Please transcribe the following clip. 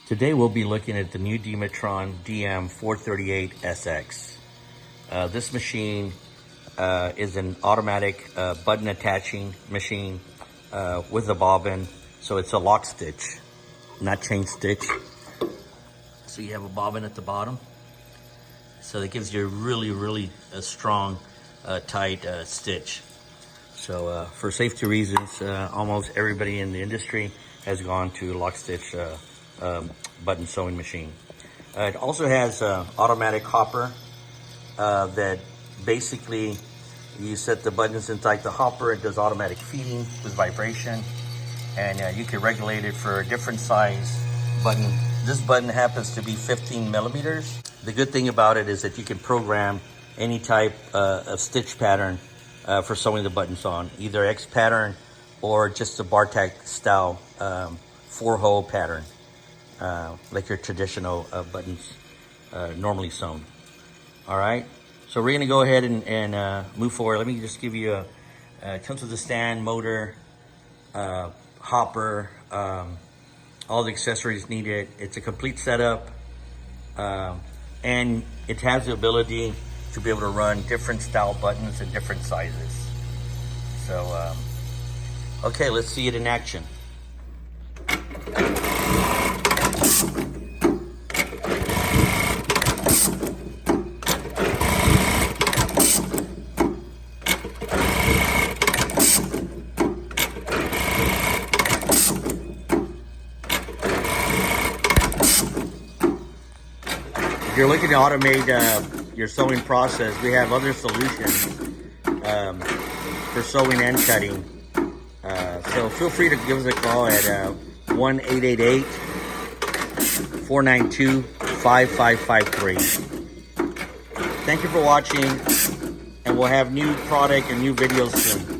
Today we'll be looking at the new Dematron DM-438SX. This machine is an automatic button attaching machine with a bobbin. So it's a lock stitch, not chain stitch. So you have a bobbin at the bottom. So that gives you a really strong, tight stitch. So for safety reasons, almost everybody in the industry has gone to lock stitch button sewing machine. It also has automatic hopper that basically you set the buttons inside the hopper. It does automatic feeding with vibration, and you can regulate it for a different size button. This button happens to be 15 millimeters. The good thing about it is that you can program any type of stitch pattern for sewing the buttons on, either X pattern or just a bar tack style 4-hole pattern, like your traditional buttons normally sewn. All right, so we're gonna go ahead and move forward. Let me just give you it comes with a stand, motor, hopper, all the accessories needed. It's a complete setup, and it has the ability to be able to run different style buttons in different sizes. So, okay, let's see it in action. If you're looking to automate your sewing process, we have other solutions for sewing and cutting. So feel free to give us a call at 1-888-492-5553. Thank you for watching, and we'll have new product and new videos soon.